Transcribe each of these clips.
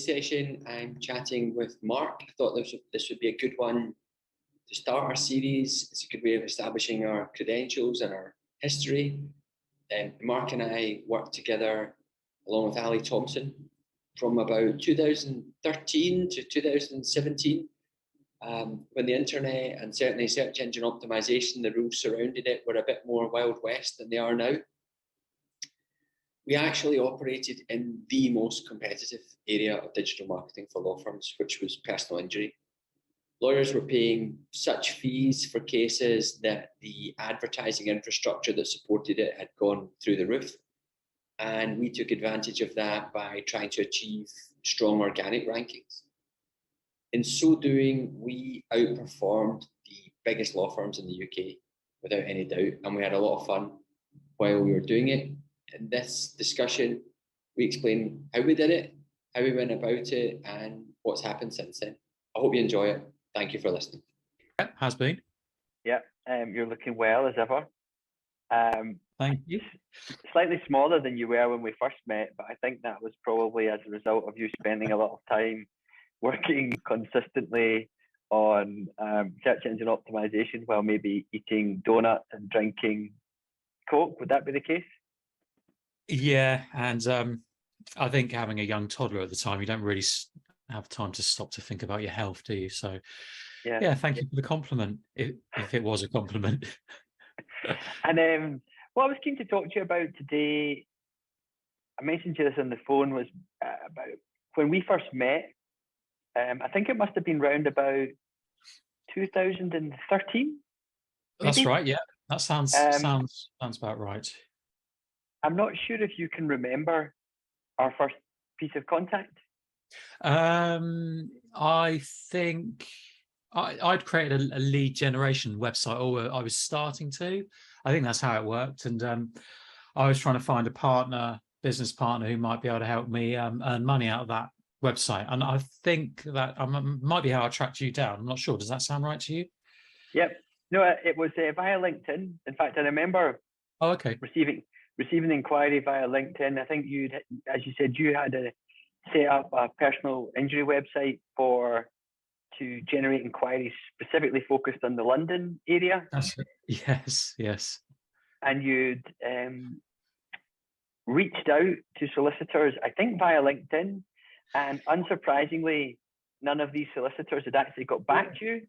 session, I'm chatting with Marc. I thought this would be a good one to start our series. It's a good way of establishing our credentials and our history. Marc and I worked together along with Ali Thompson from about 2013 to 2017, when the internet and certainly search engine optimization, the rules surrounding it, were a bit more Wild West than they are now. We actually operated in the most competitive area of digital marketing for law firms, which was personal injury. Lawyers were paying such fees for cases that the advertising infrastructure that supported it had gone through the roof. And we took advantage of that by trying to achieve strong organic rankings. In so doing, we outperformed the biggest law firms in the UK, without any doubt, and we had a lot of fun while we were doing it. In this discussion, we explain how we did it, how we went about it, and what's happened since then. I hope you enjoy it. Thank you for listening. Yeah, has been. Yeah, you're looking well as ever. Thank you. Slightly smaller than you were when we first met, but I think that was probably as a result of you spending a lot of time working consistently on search engine optimization while maybe eating donuts and drinking Coke. Would that be the case? Yeah, and I think having a young toddler at the time, you don't really have time to stop to think about your health, do you? So, yeah, thank you for the compliment, if it was a compliment. And what I was keen to talk to you about today, I mentioned to you this on the phone, was about when we first met. I think it must have been round about 2013. Maybe? That's right. Yeah, that sounds about right. I'm not sure if you can remember our first piece of contact. I think I'd created a lead generation website, or I was starting to. I think that's how it worked, and I was trying to find a business partner who might be able to help me earn money out of that website. And I think that might be how I tracked you down. I'm not sure. Does that sound right to you? Yep. No, it was via LinkedIn. In fact, I remember receiving the inquiry via LinkedIn. I think as you said, you had set up a personal injury website to generate inquiries specifically focused on the London area. That's it. Yes. And you'd reached out to solicitors, I think via LinkedIn, and unsurprisingly, none of these solicitors had actually got back to you.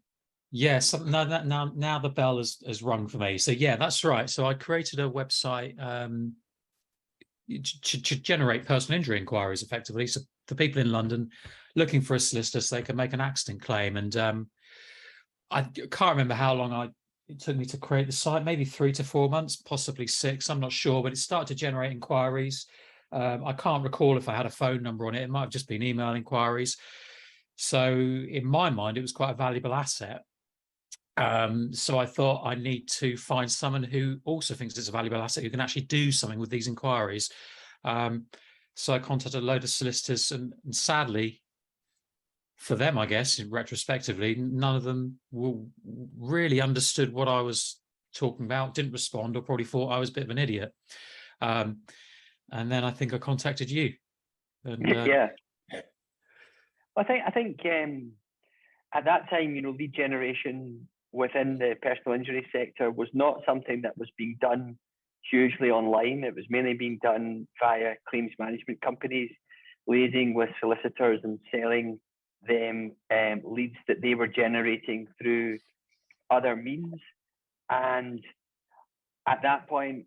Yes, now the bell has rung for me. So yeah, that's right. So I created a website to generate personal injury inquiries effectively. So for people in London looking for a solicitor so they can make an accident claim. And I can't remember how long it took me to create the site, maybe 3 to 4 months, possibly 6, I'm not sure, but it started to generate inquiries. I can't recall if I had a phone number on it. It might have just been email inquiries. So in my mind, it was quite a valuable asset. So I thought I need to find someone who also thinks it's a valuable asset, who can actually do something with these inquiries. So I contacted a load of solicitors, and sadly, for them, I guess, retrospectively, none of them really understood what I was talking about, didn't respond, or probably thought I was a bit of an idiot. And then I think I contacted you. And, yeah. Well, I think at that time, lead generation within the personal injury sector was not something that was being done hugely online. It was mainly being done via claims management companies, liaising with solicitors and selling them leads that they were generating through other means. And at that point,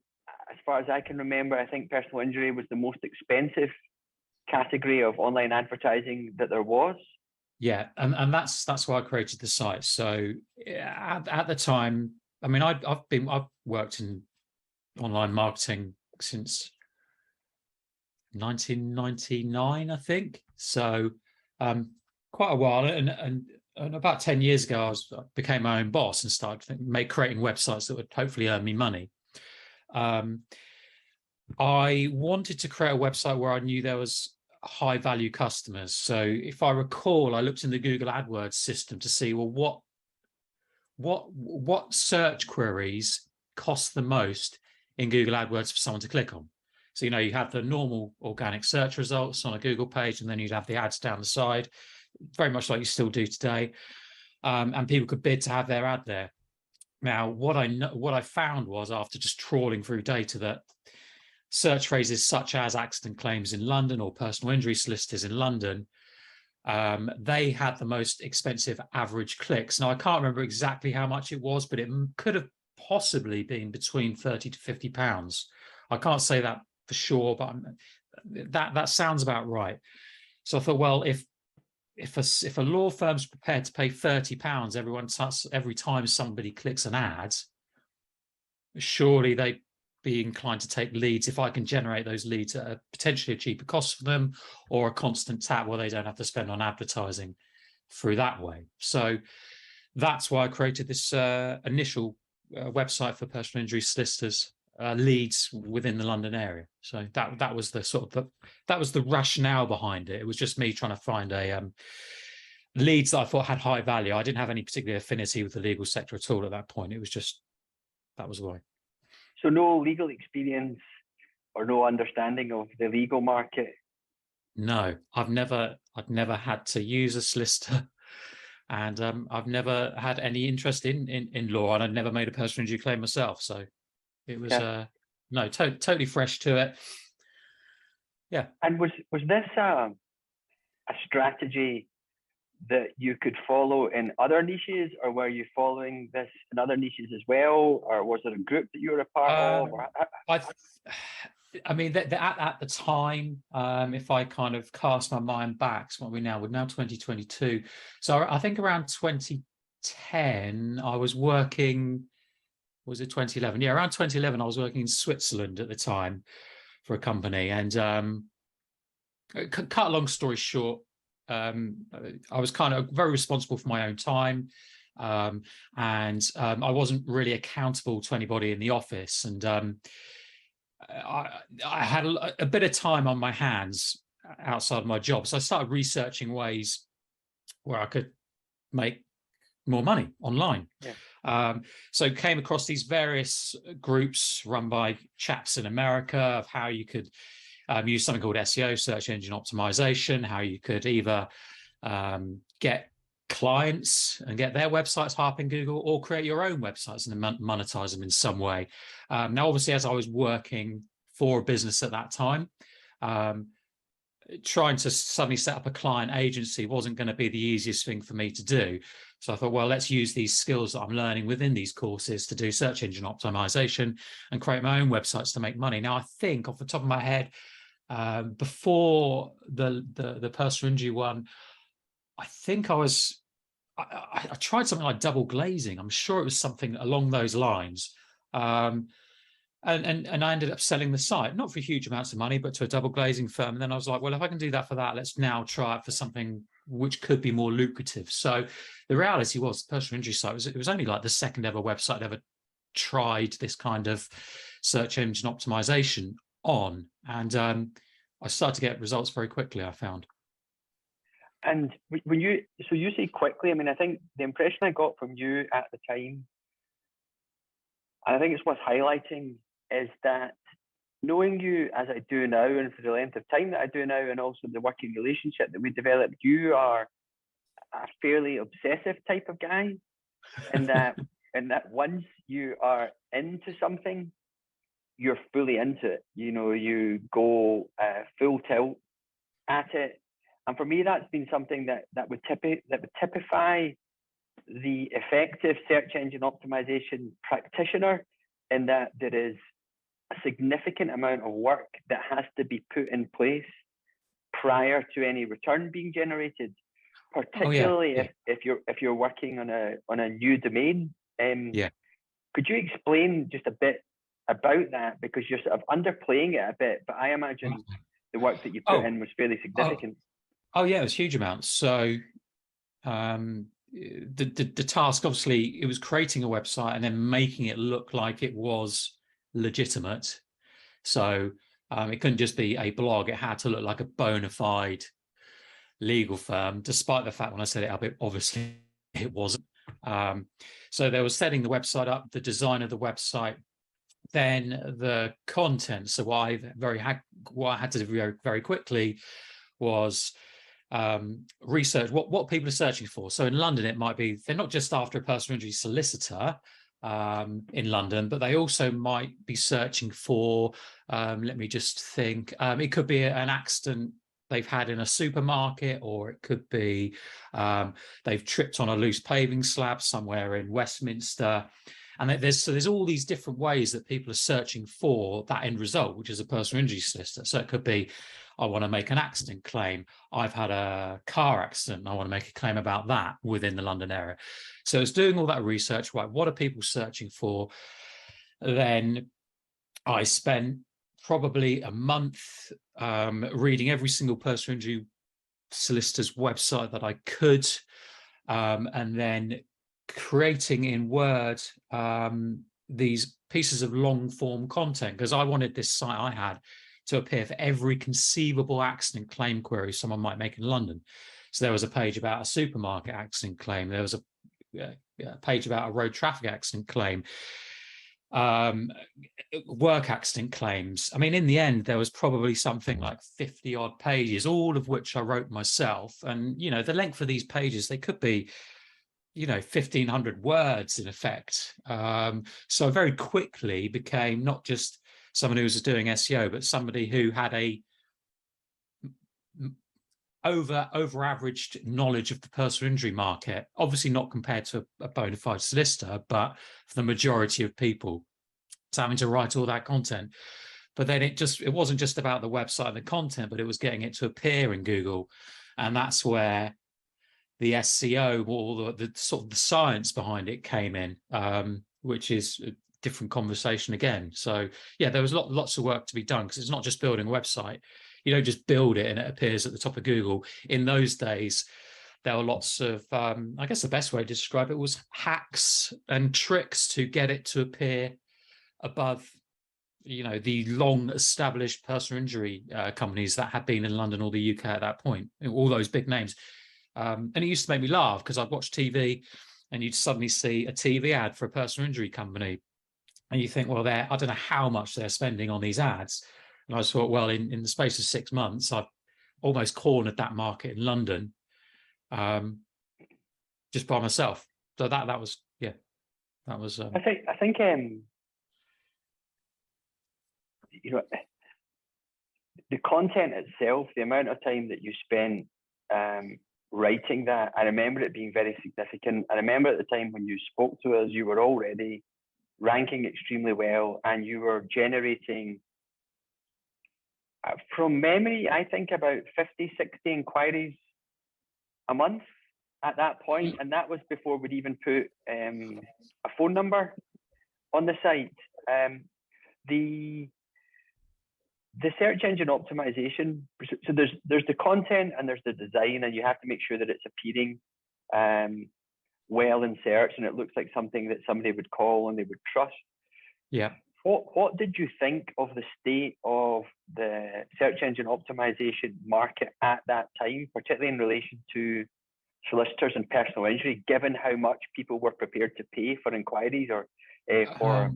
as far as I can remember, I think personal injury was the most expensive category of online advertising that there was. Yeah, and that's why I created the site. So at the time, I mean, I've worked in online marketing since 1999, I think. So quite a while, and about 10 years ago, I became my own boss and started creating websites that would hopefully earn me money. I wanted to create a website where I knew there was high value customers. So if I recall, I looked in the Google AdWords system to see, well, what search queries cost the most in Google AdWords for someone to click on. So, you have the normal organic search results on a Google page, and then you'd have the ads down the side, very much like you still do today. And people could bid to have their ad there. Now, what I found was, after just trawling through data, that search phrases such as accident claims in London or personal injury solicitors in London, they had the most expensive average clicks. Now, I can't remember exactly how much it was, but it could have possibly been between £30 to £50. I can't say that for sure, but that sounds about right. So I thought, well, if a law firm's prepared to pay £30 every time somebody clicks an ad, surely they'd be inclined to take leads if I can generate those leads at a potentially a cheaper cost for them, or a constant tap where they don't have to spend on advertising through that way. So that's why I created this initial website for personal injury solicitors, leads within the London area. So that was the that was the rationale behind it. It was just me trying to find a leads that I thought had high value. I didn't have any particular affinity with the legal sector at all at that point. It was just, that was why. So no legal experience or no understanding of the legal market? No, I've never had to use a solicitor, and I've never had any interest in law, and I've never made a personal injury claim myself. So it was no, totally fresh to it. Yeah. And was this a strategy that you could follow in other niches, or were you following this in other niches as well, or was there a group that you were a part of? I mean, at the time, if I kind of cast my mind back, so what we're now 2022. So I think around 2010, I was working. Was it 2011? Yeah, around 2011, I was working in Switzerland at the time for a company, and cut a long story short, I was kind of very responsible for my own time, and I wasn't really accountable to anybody in the office, and I had a bit of time on my hands outside my job, so I started researching ways where I could make more money online. So came across these various groups run by chaps in America of how you could use something called SEO, search engine optimization, how you could either get clients and get their websites high up in Google, or create your own websites and then monetize them in some way. Now, obviously, as I was working for a business at that time, trying to suddenly set up a client agency wasn't going to be the easiest thing for me to do. So I thought, well, let's use these skills that I'm learning within these courses to do search engine optimization and create my own websites to make money. Now, I think off the top of my head, before the personal injury one, I think I tried something like double glazing. I'm sure it was something along those lines. And I ended up selling the site, not for huge amounts of money, but to a double glazing firm. And then I was like, well, if I can do that for that, let's now try it for something which could be more lucrative. So the reality was, the personal injury site it was only like the second ever website I'd ever tried this kind of search engine optimization on. And I started to get results very quickly, I found. And when you say quickly, I mean, I think the impression I got from you at the time, and I think it's worth highlighting, is that knowing you as I do now, and for the length of time that I do now, and also the working relationship that we developed, you are a fairly obsessive type of guy, and that once you are into something, you're fully into it. You know, you go full tilt at it. And for me, that's been something that would typify the effective search engine optimization practitioner, in that there is a significant amount of work that has to be put in place prior to any return being generated, particularly if you're working on a new domain. Could you explain just a bit about that, because you're sort of underplaying it a bit, but I imagine the work that you put in was fairly significant. Oh yeah, it was huge amounts. So the task, obviously, it was creating a website and then making it look like it was legitimate. So it couldn't just be a blog; it had to look like a bona fide legal firm, despite the fact when I set it up, it obviously it wasn't. So there was setting the website up, the design of the website, then the content. So what I had to do very, very quickly was research what people are searching for. So in London, it might be they're not just after a personal injury solicitor in London, but they also might be searching for, let me just think, it could be an accident they've had in a supermarket, or it could be they've tripped on a loose paving slab somewhere in Westminster. And there's all these different ways that people are searching for that end result, which is a personal injury solicitor. So it could be, I want to make an accident claim. I've had a car accident. I want to make a claim about that within the London area. So it's doing all that research. Right, what are people searching for? Then I spent probably a month reading every single personal injury solicitor's website that I could, and then creating in Word these pieces of long form content, because I wanted this site I had to appear for every conceivable accident claim query someone might make in London. So there was a page about a supermarket accident claim. There was a page about a road traffic accident claim, work accident claims. I mean, in the end, there was probably something like 50 odd pages, all of which I wrote myself. And, you know, the length of these pages, they could be, you know, 1,500 words in effect. So I very quickly became not just someone who was doing SEO, but somebody who had a over averaged knowledge of the personal injury market, obviously not compared to a bona fide solicitor, but for the majority of people. So having to write all that content. But then it wasn't just about the website and the content, but it was getting it to appear in Google. And that's where the SEO, or the sort of the science behind it came in, which is a different conversation again. So yeah, there was lots of work to be done, because it's not just building a website. You don't just build it and it appears at the top of Google. In those days, there were lots of, I guess the best way to describe it was hacks and tricks to get it to appear above, you know, the long established personal injury companies that had been in London or the UK at that point, all those big names. And it used to make me laugh, because I'd watch TV and you'd suddenly see a TV ad for a personal injury company. And you think, well, I don't know how much they're spending on these ads. And I thought, well, in the space of 6 months, I've almost cornered that market in London, just by myself. So that was, yeah, that was. I think you know, the content itself, the amount of time that you spent writing that, I remember it being very significant. I remember at the time when you spoke to us, you were already ranking extremely well, and you were generating, from memory, I think about 50, 60 inquiries a month at that point. And that was before we'd even put a phone number on the site. The search engine optimization, so there's the content and there's the design, and you have to make sure that it's appearing well in search, and it looks like something that somebody would call and they would trust. Yeah. What did you think of the state of the search engine optimization market at that time, particularly in relation to solicitors and personal injury, given how much people were prepared to pay for inquiries or for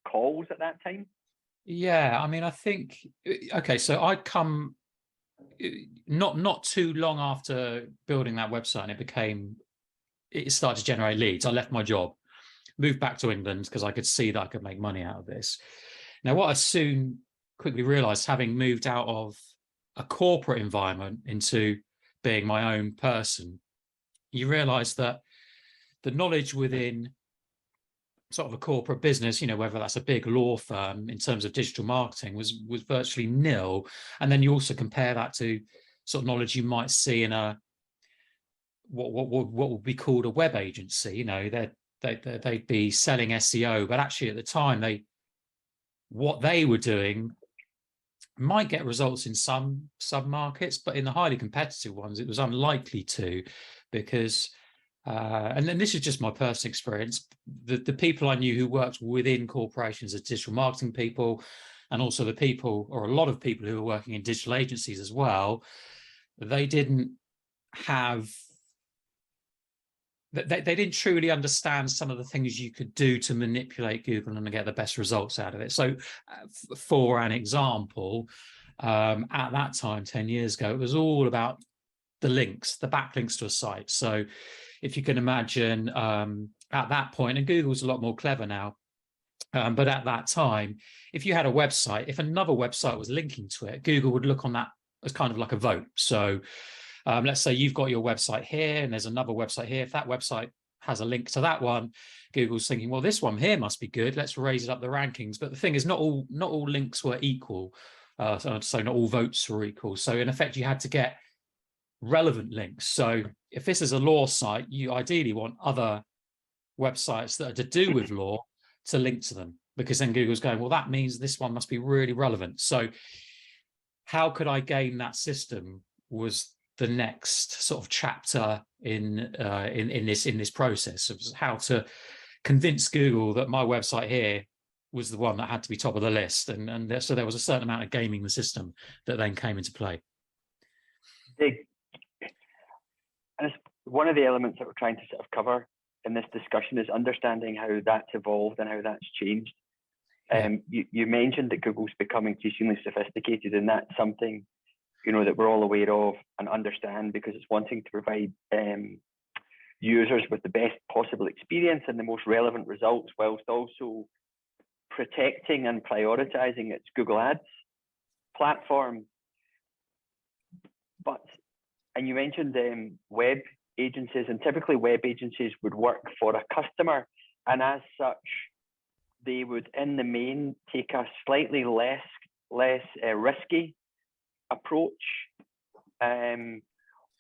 calls at that time? Yeah, I mean, I think, okay, so I'd come not too long after building that website, and it started to generate leads. I left my job, moved back to England, because I could see that I could make money out of this. Now, what I soon quickly realized, having moved out of a corporate environment into being my own person, you realize that the knowledge within sort of a corporate business, you know, whether that's a big law firm, in terms of digital marketing, was virtually nil. And then you also compare that to sort of knowledge you might see in a what would be called a web agency. You know, they'd be selling SEO, but actually at the time what they were doing might get results in some markets, but in the highly competitive ones, it was unlikely to, because and then this is just my personal experience. The people I knew who worked within corporations as digital marketing people, and also the people, or a lot of people who were working in digital agencies as they didn't truly understand some of the things you could do to manipulate Google and get the best results out of it. So for an example, at that time, 10 years ago, it was all about the links, the backlinks to a site. So if you can imagine at that point, and Google's a lot more clever now, but at that time, if you had a website, if another website was linking to it, Google would look on that as kind of like a vote. So let's say you've got your website here and there's another website here. If that website has a link to that one, Google's thinking, well, this one here must be good. Let's raise it up the rankings. But the thing is, not all links were equal. So not all votes were equal. So in effect, you had to get relevant links. So if this is a law site, you ideally want other websites that are to do with law to link to them, because then Google's going, well, that means this one must be really relevant. So how could I game that system was the next sort of chapter in this process of how to convince Google that my website here was the one that had to be top of the list, and so there was a certain amount of gaming the system that then came into play. And it's one of the elements that we're trying to sort of cover in this discussion is understanding how that's evolved and how that's changed. You mentioned that Google's becoming increasingly sophisticated, and that's something, you know, that we're all aware of and understand, because it's wanting to provide users with the best possible experience and the most relevant results, whilst also protecting and prioritizing its Google Ads platform. And you mentioned web agencies, and typically web agencies would work for a customer, and as such, they would, in the main, take a slightly less risky approach,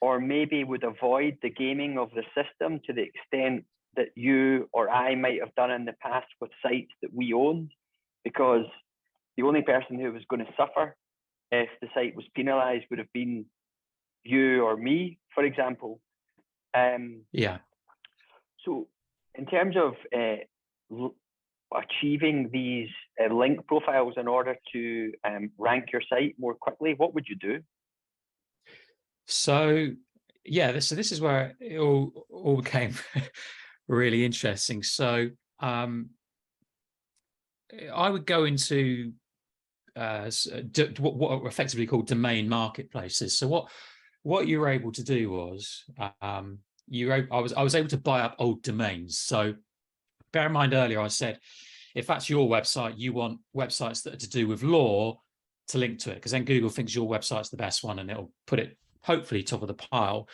or maybe would avoid the gaming of the system to the extent that you or I might have done in the past with sites that we owned, because the only person who was going to suffer if the site was penalized would have been you or me, for example. So in terms of achieving these link profiles in order to rank your site more quickly, what would you do? So this is where it all became really interesting. So I would go into what are effectively called domain marketplaces. So what you were able to do was I was able to buy up old domains. So bear in mind, earlier I said, if that's your website, you want websites that are to do with law to link to it, because then Google thinks your website's the best one and it'll put it hopefully top of the pile.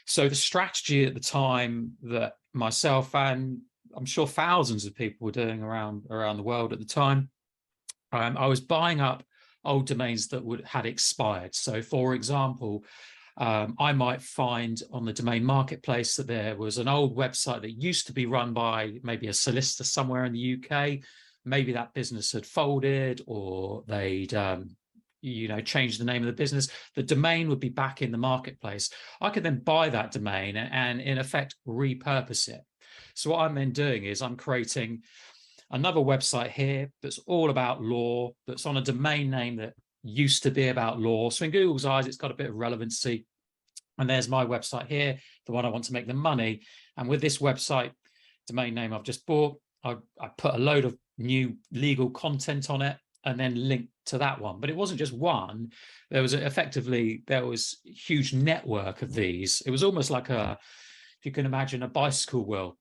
So the strategy at the time that myself and I'm sure thousands of people were doing around the world at the time, I was buying up old domains that had expired. So for example, I might find on the domain marketplace that there was an old website that used to be run by maybe a solicitor somewhere in the UK. Maybe that business had folded, or they'd changed the name of the business. The domain would be back in the marketplace. I could then buy that domain and in effect repurpose it. So what I'm then doing is I'm creating another website here that's all about law, that's on a domain name that used to be about law. So in Google's eyes, it's got a bit of relevancy. And there's my website here, the one I want to make the money. And with this website domain name I've just bought, I put a load of new legal content on it and then link to that one. But it wasn't just one. There was huge network of these. It was almost like if you can imagine a bicycle wheel.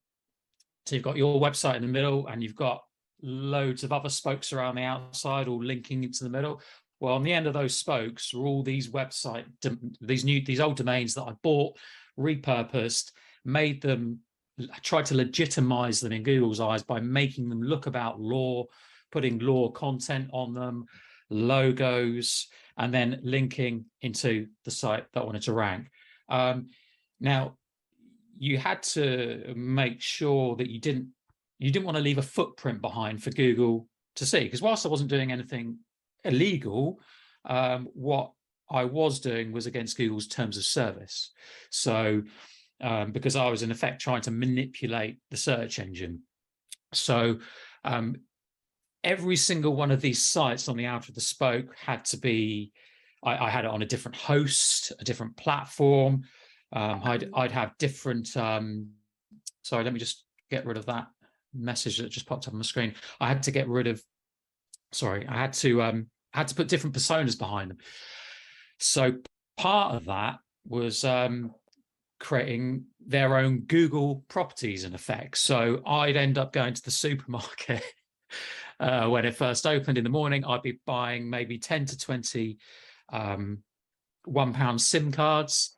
So you've got your website in the middle and you've got loads of other spokes around the outside all linking into the middle. Well, on the end of those spokes were all these these old domains that I bought, repurposed, tried to legitimize them in Google's eyes by making them look about law, putting law content on them, logos, and then linking into the site that I wanted to rank. Now, you had to make sure that you didn't want to leave a footprint behind for Google to see, because whilst I wasn't doing anything illegal, what I was doing was against Google's terms of service. So because I was in effect trying to manipulate the search engine. So every single one of these sites on the outer of the spoke had to be, I had it on a different host, a different platform. I'd have different Sorry, let me just get rid of that message that just popped up on the screen. I had to get rid of. Sorry, I had to put different personas behind them. So part of that was creating their own Google properties in effect. So I'd end up going to the supermarket when it first opened in the morning. I'd be buying maybe 10 to 20 £1 SIM cards,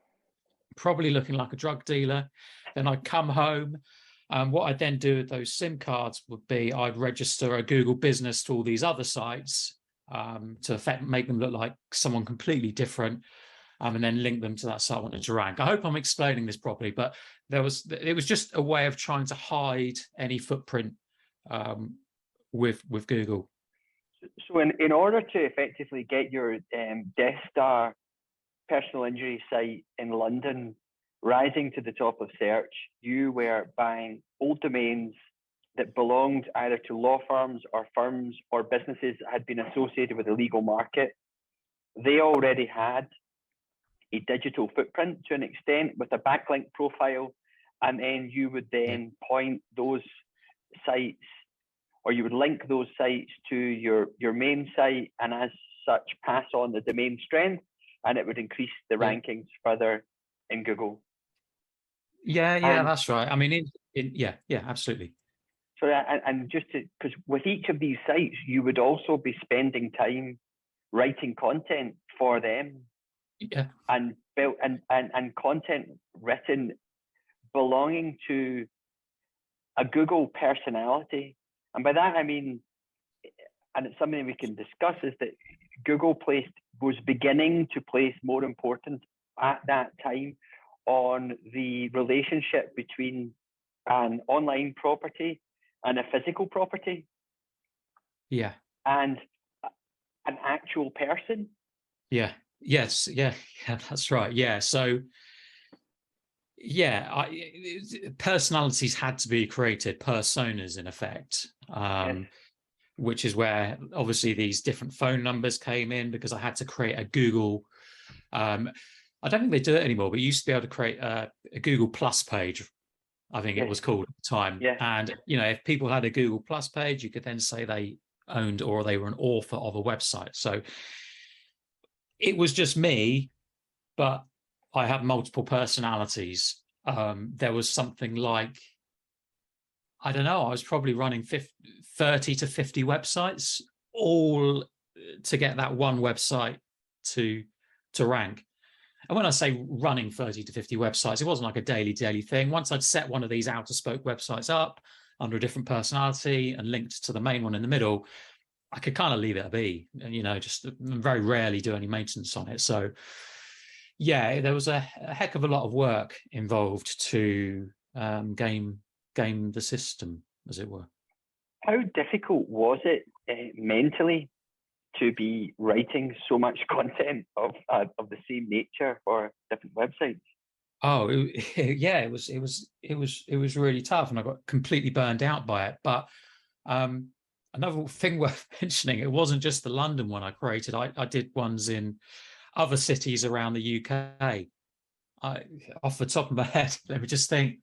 probably looking like a drug dealer. Then I'd come home. What I'd then do with those SIM cards would be I'd register a Google business to all these other sites to make them look like someone completely different, and then link them to that site I wanted to rank. I hope I'm explaining this properly, but it was just a way of trying to hide any footprint with Google. So in order to effectively get your Death Star personal injury site in London rising to the top of search, you were buying old domains that belonged either to law firms or businesses that had been associated with the legal market. They already had a digital footprint to an extent with a backlink profile, and then you would then point those sites, or you would link those sites to your main site, and as such pass on the domain strength, and it would increase the rankings further in Google. Yeah, that's right. I mean, yeah, absolutely. So, and just because with each of these sites, you would also be spending time writing content for them, and content written belonging to a Google personality. And by that I mean, and it's something we can discuss, is that Google was beginning to place more importance at that time on the relationship between an online property and a physical property. Yeah. And an actual person. Yeah. Yes. Yeah. That's right. Yeah. So, yeah, personalities had to be created, personas in effect, which is where obviously these different phone numbers came in, because I had to create a Google. I don't think they do it anymore, but you used to be able to create a Google Plus page, I think it was called at the time. Yeah. And, if people had a Google Plus page, you could then say they owned or they were an author of a website. So it was just me, but I had multiple personalities. There was something like, I don't know, I was probably running 30 to 50 websites, all to get that one website to rank. And when I say running 30 to 50 websites, it wasn't like a daily thing. Once I'd set one of these outer-spoke websites up under a different personality and linked to the main one in the middle, I could kind of leave it be, and just very rarely do any maintenance on it. So yeah, there was a heck of a lot of work involved to game the system, as it were. How difficult was it mentally to be writing so much content of the same nature for different websites? Oh, yeah, it was really tough, and I got completely burned out by it. But another thing worth mentioning, it wasn't just the London one I created. I did ones in other cities around the UK. Off the top of my head, let me just think.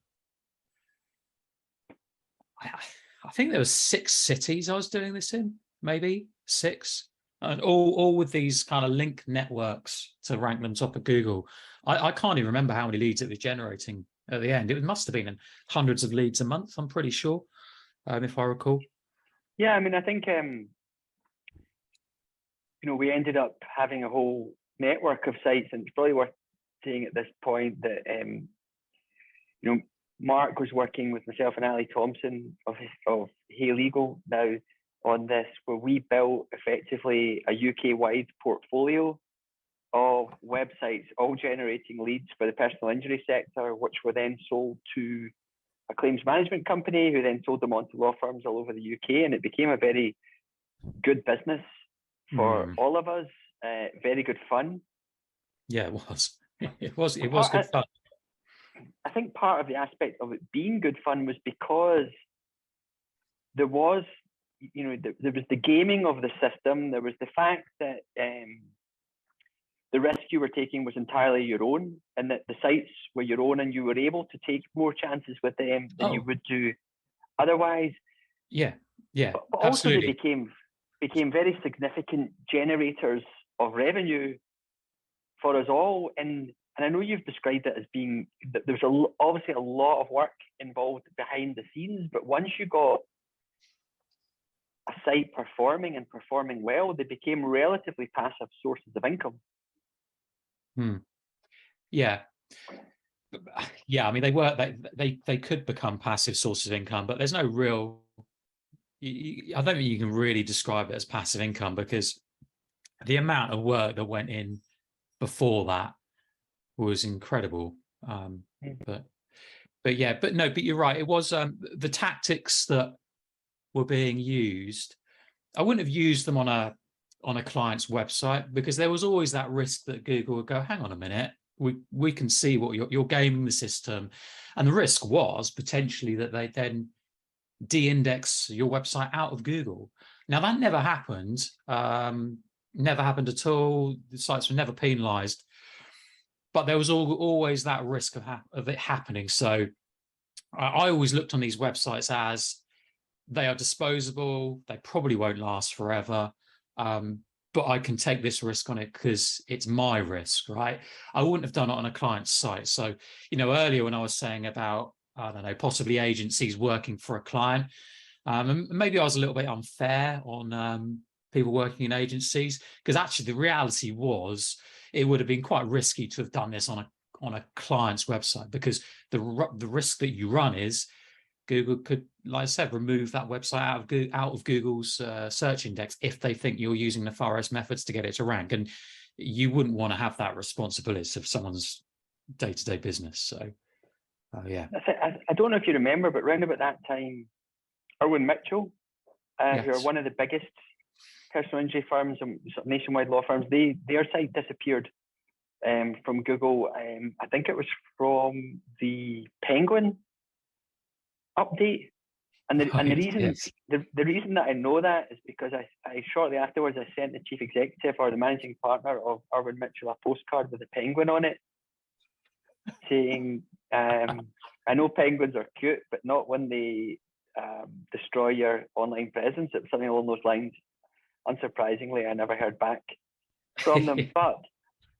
I think there was 6 cities I was doing this in, maybe 6. And all with these kind of link networks to rank them top of Google. I can't even remember how many leads it was generating at the end. It must have been in hundreds of leads a month, I'm pretty sure, if I recall. Yeah, I mean, I think, we ended up having a whole network of sites, and it's probably worth saying at this point that, Mark was working with myself and Ali Thompson of Hey Legal now on this, where we built effectively a UK-wide portfolio of websites, all generating leads for the personal injury sector, which were then sold to a claims management company, who then sold them on to law firms all over the UK, and it became a very good business for all of us. Very good fun. Yeah, it was. It was good fun. I think part of the aspect of it being good fun was because there was, there was the gaming of the system. There was the fact that the risk you were taking was entirely your own, and that the sites were your own, and you were able to take more chances with them than you would do otherwise. Yeah, but also absolutely. they became very significant generators of revenue for us all. And I know you've described it as being that there's obviously a lot of work involved behind the scenes, but once you got a site performing and performing well, they became relatively passive sources of income. Yeah. Yeah, I mean, they could become passive sources of income, but there's no real, I don't think you can really describe it as passive income, because the amount of work that went in before that was incredible. But you're right. It was the tactics that were being used. I wouldn't have used them on a client's website, because there was always that risk that Google would go, hang on a minute, we can see what you're gaming the system. And the risk was potentially that they then de-index your website out of Google. Now, that never happened. Never happened at all. The sites were never penalized, but there was always that risk of it happening. So I always looked on these websites as they are disposable. They probably won't last forever. But I can take this risk on it because it's my risk, right? I wouldn't have done it on a client's site. So, earlier when I was saying about, I don't know, possibly agencies working for a client, and maybe I was a little bit unfair on people working in agencies, because actually the reality was it would have been quite risky to have done this on a client's website, because the risk that you run is Google could, like I said, remove that website out of Google's search index if they think you're using nefarious methods to get it to rank. And you wouldn't want to have that responsibility of someone's day-to-day business. So, yeah. I don't know if you remember, but round about that time, Irwin Mitchell, Yes. who are one of the biggest personal injury firms and nationwide law firms, their site disappeared from Google. I think it was from the Penguin update, and the reason Yes. the reason that I know that is because I shortly afterwards I sent the chief executive or the managing partner of Irwin Mitchell a postcard with a penguin on it, saying, I know penguins are cute, but not when they destroy your online presence. It was something along those lines. Unsurprisingly, I never heard back from them, but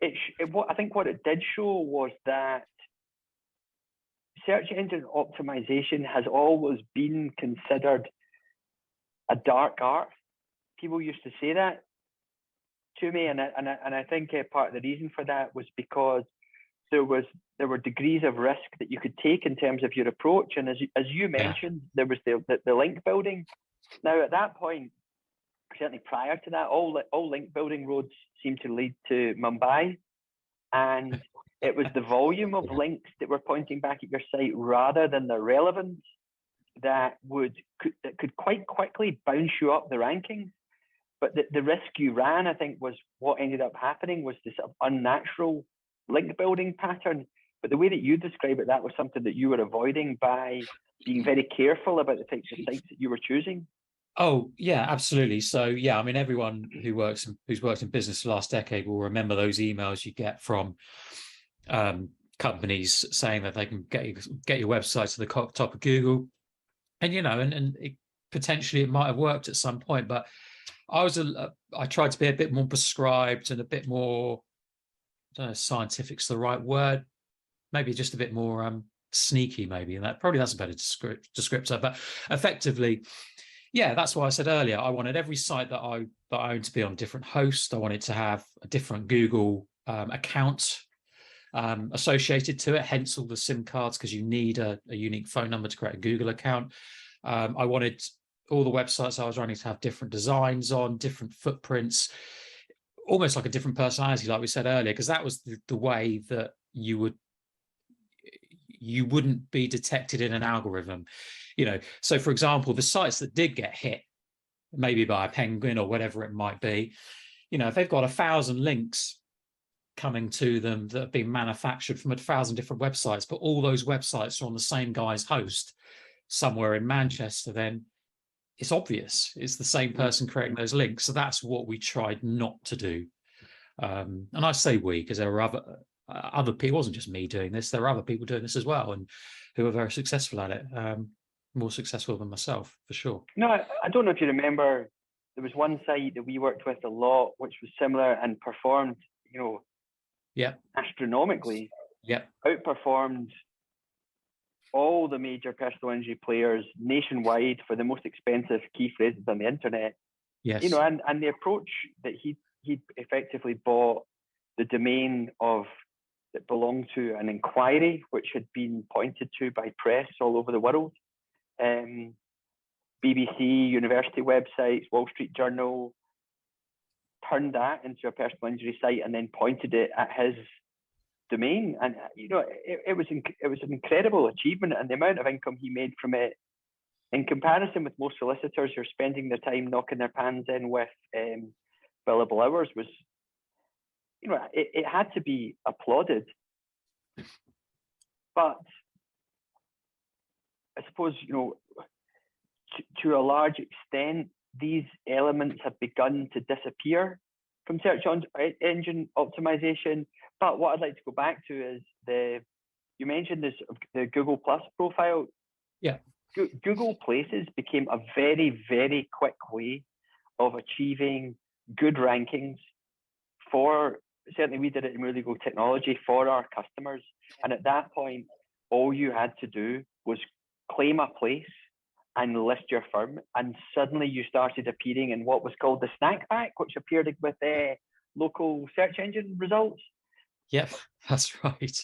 I think what it did show was that search engine optimization has always been considered a dark art. People used to say that to me, and I think part of the reason for that was because there were degrees of risk that you could take in terms of your approach, and as you mentioned, there was the link building. Now, at that point, certainly prior to that, all link building roads seemed to lead to Mumbai, and it was the volume of links that were pointing back at your site rather than the relevance that could quite quickly bounce you up the rankings. But the risk you ran, I think, was what ended up happening was this sort of unnatural link building pattern. But the way that you describe it, that was something that you were avoiding by being very careful about the types of sites that you were choosing. Oh, yeah, absolutely. So, yeah, I mean, everyone who's worked in business for the last decade will remember those emails you get from companies saying that they can get your website to the top of Google, and potentially it might have worked at some point, but I tried to be a bit more prescribed and a bit more, I don't know if scientific's the right word, maybe just a bit more sneaky, maybe, and that's a better descriptor. But effectively, yeah, that's why I said earlier, I wanted every site that I own to be on a different host. I wanted to have a different Google account associated to it, hence all the SIM cards, because you need a unique phone number to create a Google account. I wanted all the websites I was running to have different designs on, different footprints, almost like a different personality, like we said earlier, because that was the way that you wouldn't be detected in an algorithm. So for example, the sites that did get hit, maybe by a penguin or whatever it might be, if they've got 1,000 links coming to them that have been manufactured from 1,000 different websites, but all those websites are on the same guy's host somewhere in Manchester, then it's obvious it's the same person creating those links. So that's what we tried not to do. And I say we because there were other people. It wasn't just me doing this. There were other people doing this as well, and who were very successful at it. More successful than myself, for sure. No, I don't know if you remember. There was one site that we worked with a lot, which was similar and performed, Yeah. astronomically. Yeah. Outperformed all the major personal injury players nationwide for the most expensive key phrases on the internet. Yes. And the approach that he effectively bought the domain of that belonged to an inquiry, which had been pointed to by press all over the world. BBC, university websites, Wall Street Journal, turned that into a personal injury site and then pointed it at his domain. And it was an incredible achievement, and the amount of income he made from it, in comparison with most solicitors who are spending their time knocking their pans in with billable hours, was, it had to be applauded. But I suppose, to a large extent, these elements have begun to disappear from search engine optimization. But what I'd like to go back to is you mentioned this, the Google Plus profile. Yeah. Google Places became a very, very quick way of achieving good rankings for, certainly we did it in Really Go Technology, for our customers. And at that point, all you had to do was claim a place and list your firm, and suddenly you started appearing in what was called the snack pack, which appeared with local search engine results. Yep, that's right.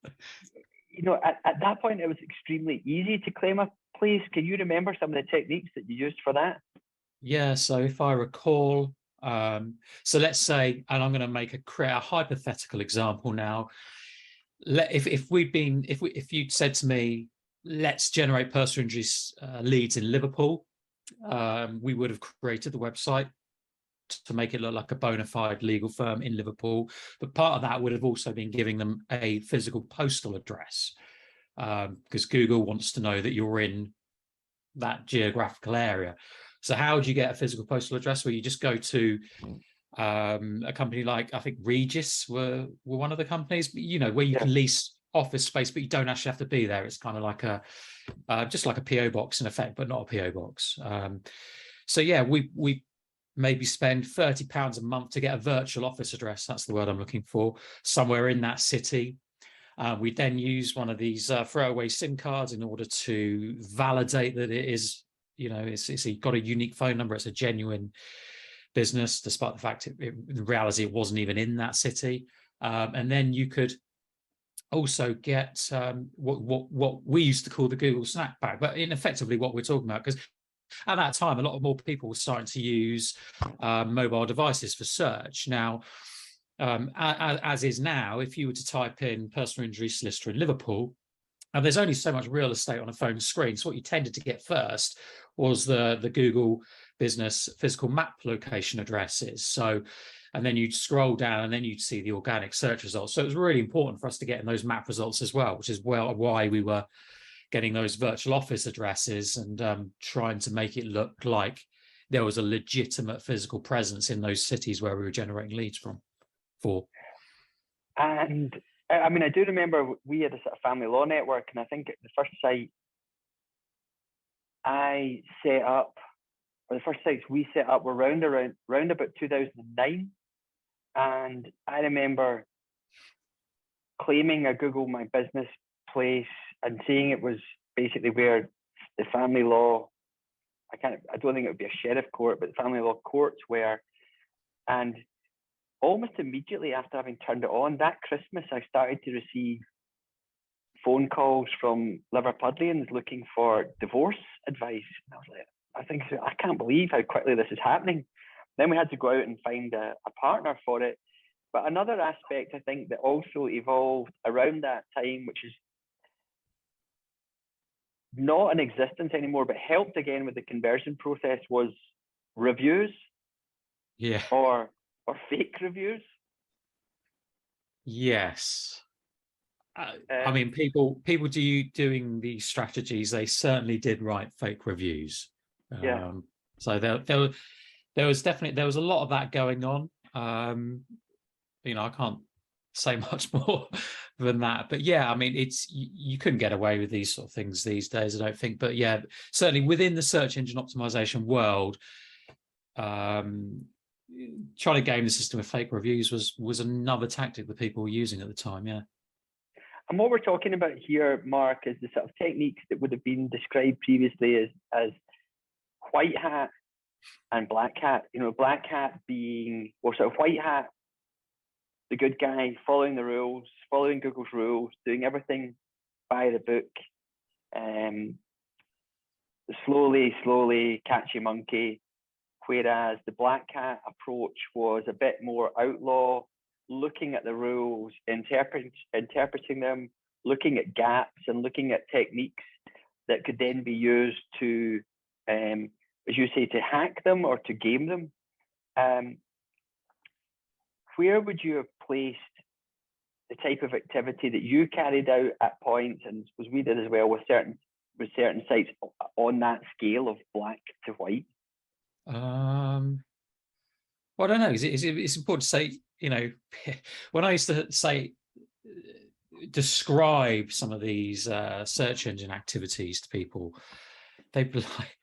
At that point, it was extremely easy to claim a place. Can you remember some of the techniques that you used for that? Yeah, so if I recall, so let's say, and I'm going to make a hypothetical example now. If you'd said to me, let's generate personal injury leads in Liverpool, we would have created the website to make it look like a bona fide legal firm in Liverpool. But part of that would have also been giving them a physical postal address, because Google wants to know that you're in that geographical area. So how do you get a physical postal address? Well, you just go to a company like, I think Regis were one of the companies, where you can lease office space, but you don't actually have to be there. It's kind of like just like a PO box in effect, but not a PO box. So yeah, we maybe spend £30 a month to get a virtual office address. That's the word I'm looking for, somewhere in that city. We then use one of these throwaway SIM cards in order to validate that it is, it's got a unique phone number. It's a genuine business, despite the fact in reality it wasn't even in that city. And then you could also get what we used to call the Google snack bag, but in effectively what we're talking about, because at that time a lot more people were starting to use mobile devices for search. Now, as is now, if you were to type in personal injury solicitor in Liverpool, and there's only so much real estate on a phone screen, so what you tended to get first was the Google business physical map location addresses. So, and then you'd scroll down and then you'd see the organic search results. So it was really important for us to get in those map results as well, which is why we were getting those virtual office addresses and trying to make it look like there was a legitimate physical presence in those cities where we were generating leads for. And I mean, I do remember we had a sort of family law network, and I think the first site I set up, or the first sites we set up, were round about 2009. And I remember claiming a Google My Business place and saying it was basically where the family law, I don't think it would be a sheriff court, but the family law courts were. And almost immediately after having turned it on, that Christmas, I started to receive phone calls from Liverpudlians looking for divorce advice. And I was like, I can't believe how quickly this is happening. Then we had to go out and find a partner for it. But another aspect, I think, that also evolved around that time, which is not in existence anymore, but helped again with the conversion process, was reviews. Yeah. Or fake reviews. Yes. I mean, people doing these strategies, they certainly did write fake reviews. So there was a lot of that going on. I can't say much more than that. But yeah, I mean, you couldn't get away with these sort of things these days, I don't think. But yeah, certainly within the search engine optimization world, trying to game the system with fake reviews was another tactic that people were using at the time. Yeah. And what we're talking about here, Mark, is the sort of techniques that would have been described previously as white hat and black hat. Black hat being, or sort of white hat, the good guy, following the rules, following Google's rules, doing everything by the book, slowly catchy monkey. Whereas the black hat approach was a bit more outlaw, looking at the rules, interpreting them, looking at gaps and looking at techniques that could then be used to, as you say, to hack them or to game them. Where would you have placed the type of activity that you carried out at points, and was we did as well with certain sites, on that scale of black to white? Well, I don't know. It's important to say, when I used to say, describe some of these search engine activities to people, they'd be like,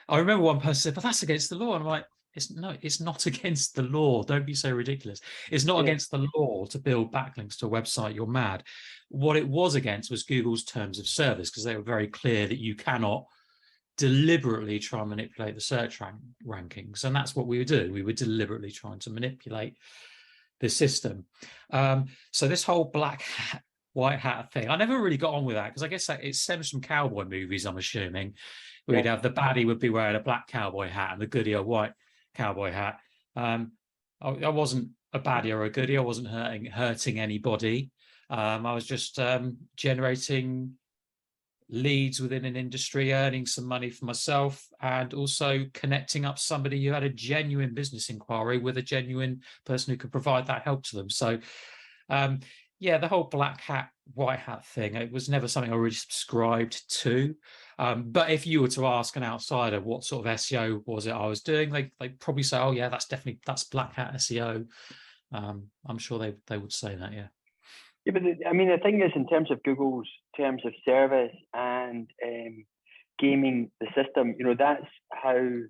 I remember one person said, but that's against the law. And I'm like, it's not against the law. Don't be so ridiculous. It's not against the law to build backlinks to a website. You're mad. What it was against was Google's terms of service, because they were very clear that you cannot deliberately try and manipulate the search rankings. And that's what we were doing. We were deliberately trying to manipulate the system. So this whole black hat, white hat thing, I never really got on with that, because I guess it stems from cowboy movies, I'm assuming. We'd have the baddie would be wearing a black cowboy hat and the goodie a white cowboy hat. I wasn't a baddie or a goodie. I wasn't hurting anybody. I was just generating leads within an industry, earning some money for myself, and also connecting up somebody who had a genuine business inquiry with a genuine person who could provide that help to them. So the whole black hat, white hat thing, it was never something I really subscribed to. But if you were to ask an outsider what sort of SEO was it I was doing, they'd probably say, oh yeah, that's black hat SEO. I'm sure they would say that, yeah. Yeah, but the thing is, in terms of Google's terms of service and gaming the system, that's how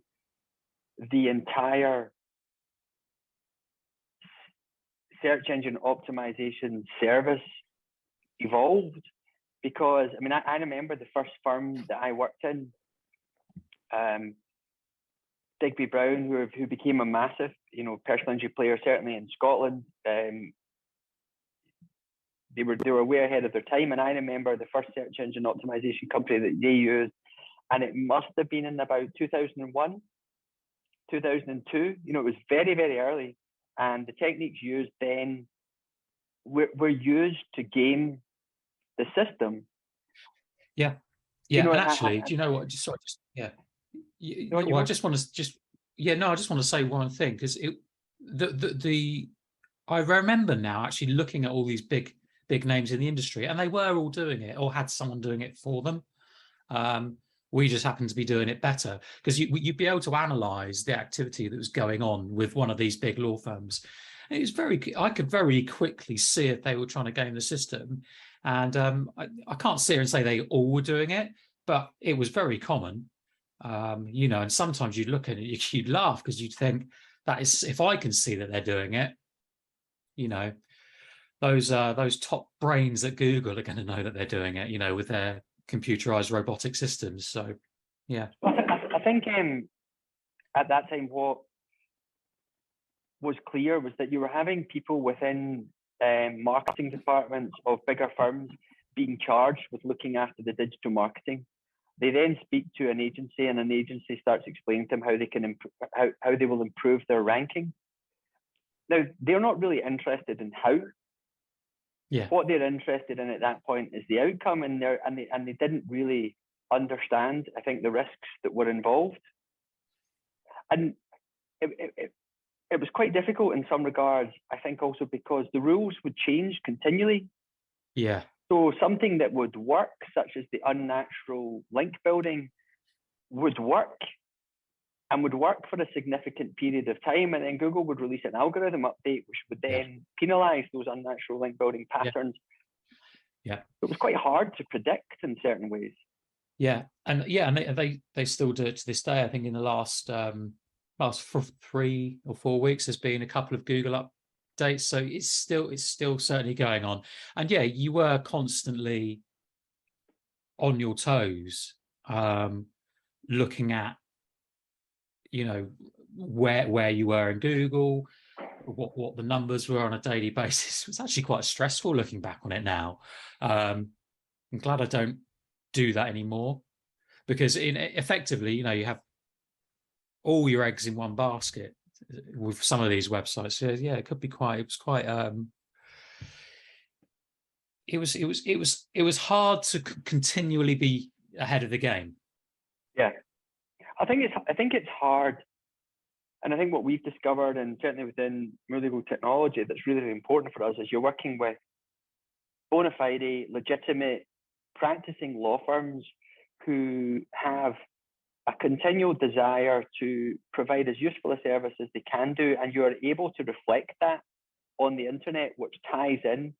the entire search engine optimization service evolved. Because I remember the first firm that I worked in, Digby Brown, who became a massive, personal injury player, certainly in Scotland. They were way ahead of their time, and I remember the first search engine optimization company that they used, and it must have been in about 2001, 2002. It was very, very early, and the techniques used then were used to game the system. Yeah. And actually, do you know what? I just want to say one thing, because I remember now actually looking at all these big names in the industry, and they were all doing it or had someone doing it for them. We just happened to be doing it better, because you'd be able to analyze the activity that was going on with one of these big law firms. And I could very quickly see if they were trying to game the system. And I can't sit here and say they all were doing it, but it was very common. And sometimes you'd look at it, you'd laugh, because you'd think, that is, if I can see that they're doing it, those top brains at Google are going to know that they're doing it, with their computerized robotic systems. So, yeah. Well, I think at that time, what was clear was that you were having people within marketing departments of bigger firms being charged with looking after the digital marketing. They then speak to an agency, and an agency starts explaining to them how they can how they will improve their ranking. Now, they're not really interested in how. Yeah. What they're interested in at that point is the outcome, and they didn't really understand, I think, the risks that were involved. And it was quite difficult in some regards, I think, also because the rules would change continually. Yeah. So something that would work, such as the unnatural link building, would work and would work for a significant period of time, and then Google would release an algorithm update which would then penalize those unnatural link building patterns. Yeah. It was quite hard to predict in certain ways. And they still do it to this day. I think in the last 3 or 4 weeks there's been a couple of Google updates, so it's still certainly going on. And yeah, you were constantly on your toes, looking at, you know, where you were in Google, what the numbers were on a daily basis. It's actually quite stressful looking back on it now. I'm glad I don't do that anymore, because effectively, you know, you have all your eggs in one basket with some of these websites. So yeah, it could be it was hard to continually be ahead of the game. Yeah, I think it's hard, and I think what we've discovered, and certainly within Moore Legal Technology, that's really, really important for us, is you're working with bona fide, legitimate, practicing law firms who have a continual desire to provide as useful a service as they can do, and you're able to reflect that on the internet, which ties in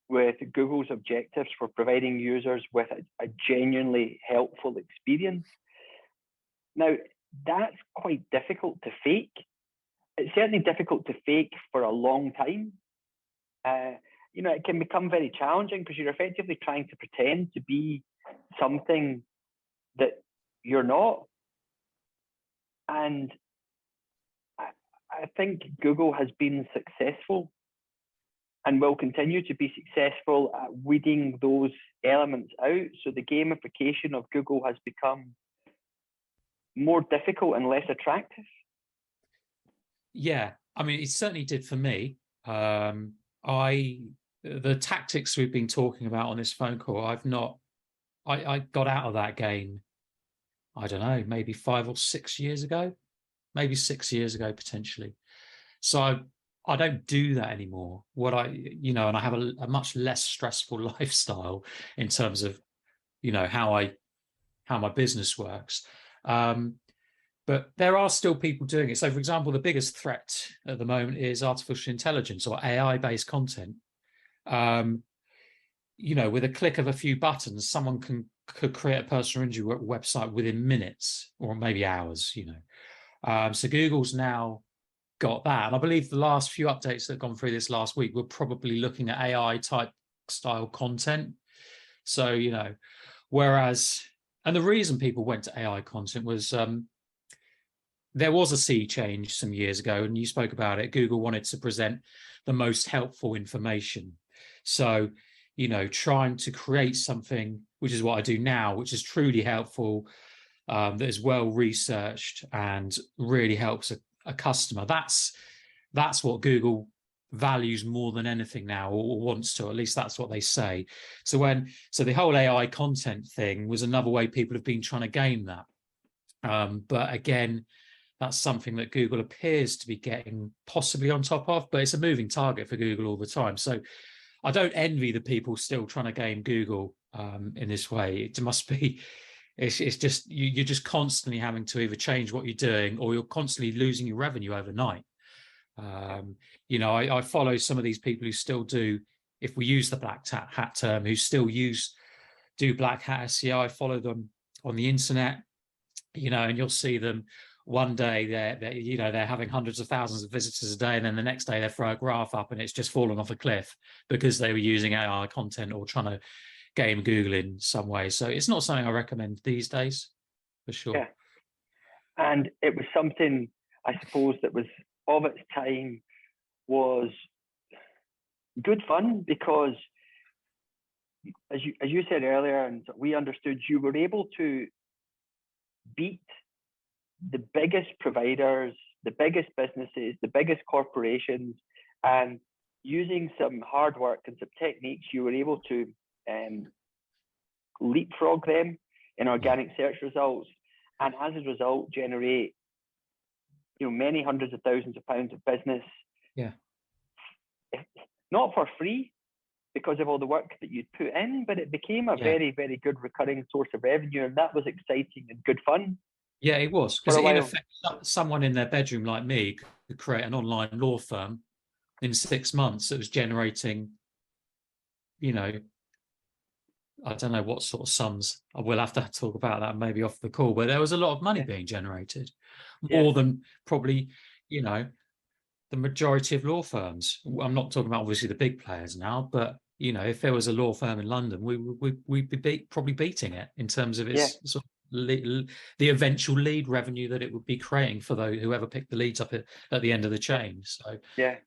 with Google's objectives for providing users with a genuinely helpful experience. Now, that's quite difficult to fake. It's certainly difficult to fake for a long time. You know, it can become very challenging because you're effectively trying to pretend to be something that you're not. And I think Google has been successful and will continue to be successful at weeding those elements out. So the gamification of Google has become more difficult and less attractive. Yeah, I mean, it certainly did for me. The tactics we've been talking about on this phone call, I got out of that game, I don't know, maybe 5 or 6 years ago, maybe 6 years ago, potentially. So I don't do that anymore. And I have a much less stressful lifestyle in terms of, you know, how my business works. But there are still people doing it. So, for example, the biggest threat at the moment is artificial intelligence or AI-based content. You know, with a click of a few buttons, someone could create a personal injury website within minutes or maybe hours, you know. So Google's now got that. And I believe the last few updates that have gone through this last week were probably looking at AI type style content. So, you know, and the reason people went to AI content was there was a sea change some years ago, and you spoke about it. Google wanted to present the most helpful information. So, you know, trying to create something, which is what I do now, which is truly helpful, that is well researched and really helps a customer. That's what Google values more than anything now, or wants to. At least that's what they say. So the whole AI content thing was another way people have been trying to game that. But again, that's something that Google appears to be getting possibly on top of, but it's a moving target for Google all the time. So I don't envy the people still trying to game Google in this way. It must be, it's just, you're just constantly having to either change what you're doing, or you're constantly losing your revenue overnight. You know, I follow some of these people who still do, if we use the black hat term, who still do black hat SEO. I follow them on the internet, you know, and you'll see them one day they're having hundreds of thousands of visitors a day, and then the next day they throw a graph up and it's just fallen off a cliff because they were using AI content or trying to game Google in some way. So it's not something I recommend these days, for sure. Yeah. And it was something, I suppose, that was of its time, was good fun, because as you said earlier, and we understood, you were able to beat the biggest providers, the biggest businesses, the biggest corporations, and using some hard work and some techniques, you were able to leapfrog them in organic search results, and as a result generate, you know, many hundreds of thousands of pounds of business. Yeah. Not for free, because of all the work that you'd put in, but it became a very, very good recurring source of revenue, and that was exciting and good fun. Yeah, it was, for because a in while. effect, someone in their bedroom like me could create an online law firm in 6 months that was generating, you know, I don't know what sort of sums. We'll have to talk about that maybe off the call, but there was a lot of money Yeah. being generated, Yeah. more than probably, you know, the majority of law firms. I'm not talking about obviously the big players now, but you know, if there was a law firm in London, we'd be probably beating it in terms of Yeah. its sort of the eventual lead revenue that it would be creating for those whoever picked the leads up at the end of the chain. So, Yeah.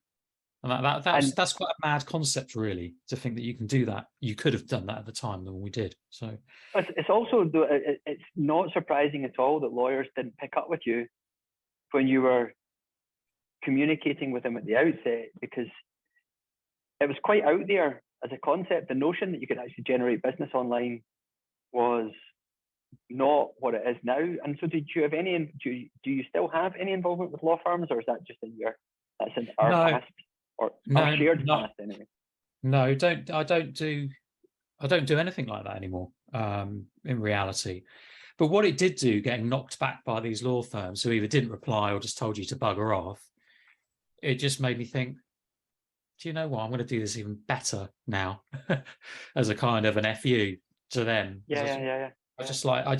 and And that's quite a mad concept, really, to think that you can do that. You could have done that at the time when we did. So, it's also, it's not surprising at all that lawyers didn't pick up with you when you were communicating with them at the outset, because it was quite out there as a concept. The notion that you could actually generate business online was not what it is now. And so, did you have any? Do you still have any involvement with law firms, or is that just that's in our no, past, or our no, shared no, past anyway? no, I don't do anything like that anymore. In reality, but what it did do, getting knocked back by these law firms who either didn't reply or just told you to bugger off, it just made me think, do you know what? I'm going to do this even better now, as a kind of an FU to them. I just like, I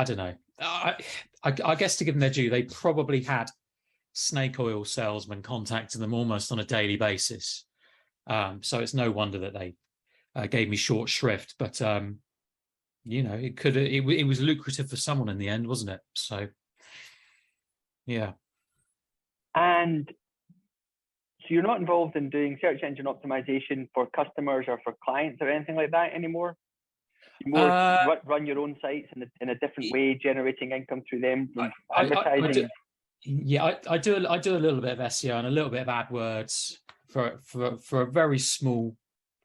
don't know. I guess to give them their due, they probably had snake oil salesmen contacting them almost on a daily basis. So it's no wonder that they gave me short shrift. But you know, it was lucrative for someone in the end, wasn't it? So yeah. And so you're not involved in doing search engine optimization for customers or for clients or anything like that anymore? You more run your own sites in a different way, generating income through them from advertising. I do a little bit of SEO and a little bit of AdWords for a very small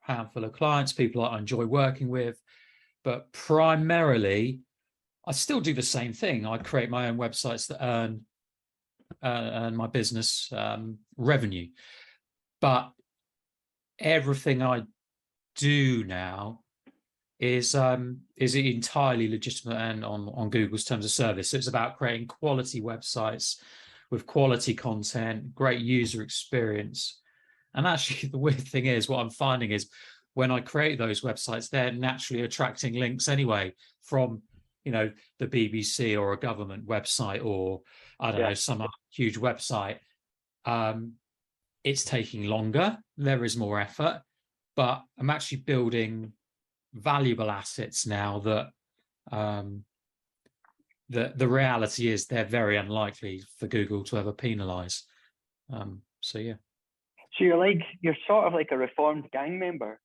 handful of clients, people I enjoy working with. But primarily, I still do the same thing. I create my own websites that earn my business revenue. But everything I do now is entirely legitimate and on Google's terms of service. So it's about creating quality websites with quality content, great user experience. And actually, the weird thing is, what I'm finding is when I create those websites, they're naturally attracting links anyway from, you know, the BBC or a government website, or I don't know, some huge website. It's taking longer. There is more effort, but I'm actually building valuable assets now that the reality is they're very unlikely for Google to ever penalize. So yeah. So you're sort of like a reformed gang member.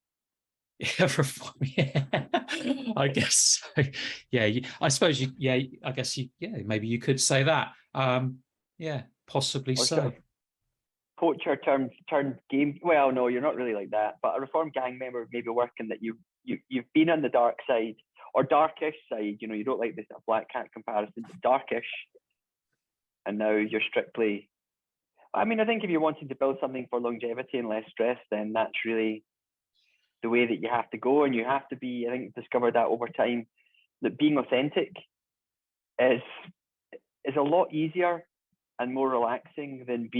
Yeah, I guess so. Yeah, I suppose you. Yeah, I guess you. Yeah, maybe you could say that. Yeah, possibly Or so. sort of poacher turned game. Well, no, you're not really like that. But a reformed gang member, maybe working that you've been on the dark side or darkish side. You know, you don't like this black cat comparison, but darkish. And now you're strictly. I mean, I think if you're wanting to build something for longevity and less stress, then that's really the way that you have to go. And you have to be, I think, discovered that over time, that being authentic is a lot easier and more relaxing than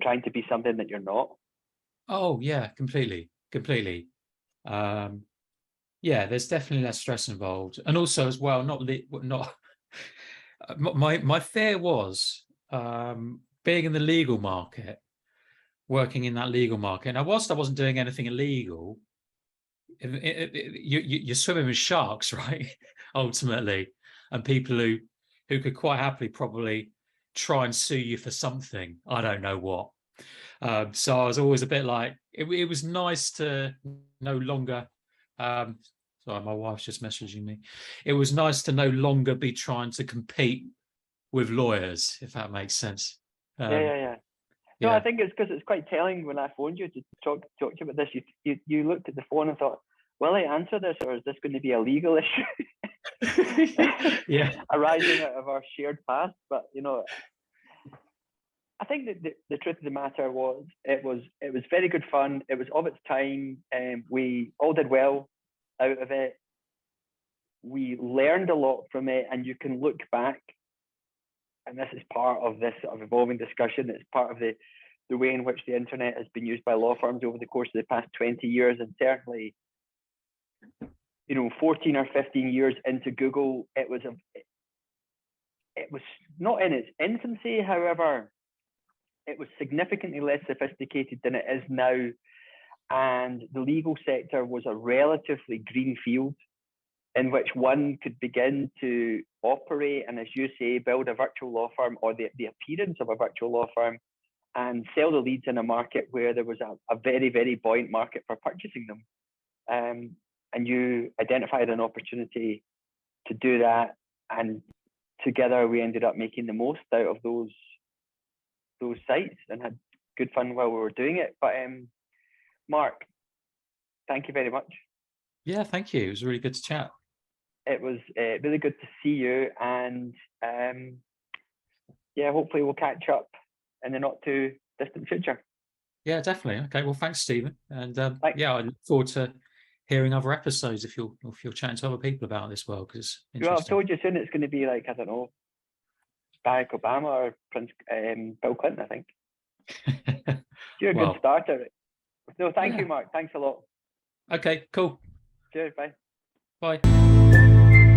trying to be something that you're not. Oh yeah, completely. Yeah, there's definitely less stress involved, and also as well, not my fear was being in the legal market, working in that legal market. Now, whilst I wasn't doing anything illegal, you're swimming with sharks, right? Ultimately, and people who could quite happily probably try and sue you for something. I don't know what. So I was always a bit like, it was nice to no longer. Sorry, my wife's just messaging me. It was nice to no longer be trying to compete with lawyers, if that makes sense. Yeah. No, I think it's because it's quite telling when I phoned you to talk to you about this. You looked at the phone and thought, will I answer this, or is this going to be a legal issue? Yeah. Arising out of our shared past. But you know, I think that the truth of the matter was it was very good fun. It was of its time, and we all did well out of it. we learned a lot from it, and you can look back, and this is part of this sort of evolving discussion. It's part of the way in which the internet has been used by law firms over the course of the past 20 years, and certainly, 14 or 15 years into Google, it was not in its infancy. However, it was significantly less sophisticated than it is now, and the legal sector was a relatively green field in which one could begin to operate and, as you say, build a virtual law firm, or the appearance of a virtual law firm, and sell the leads in a market where there was a very, very buoyant market for purchasing them. And you identified an opportunity to do that, and together we ended up making the most out of those sites and had good fun while we were doing it. But Marc, thank you very much. Yeah, thank you. It was really good to chat. It was really good to see you, and hopefully we'll catch up in the not too distant future. Yeah, definitely. Okay, well, thanks, Stephen, and I look forward to hearing other episodes if you're chatting to other people about this world, because I've told you soon it's going to be like, I don't know, Barack Obama or Bill Clinton, I think. You're a good starter. No, thank you, Marc. Thanks a lot. Okay, cool. Cheers, bye. Bye.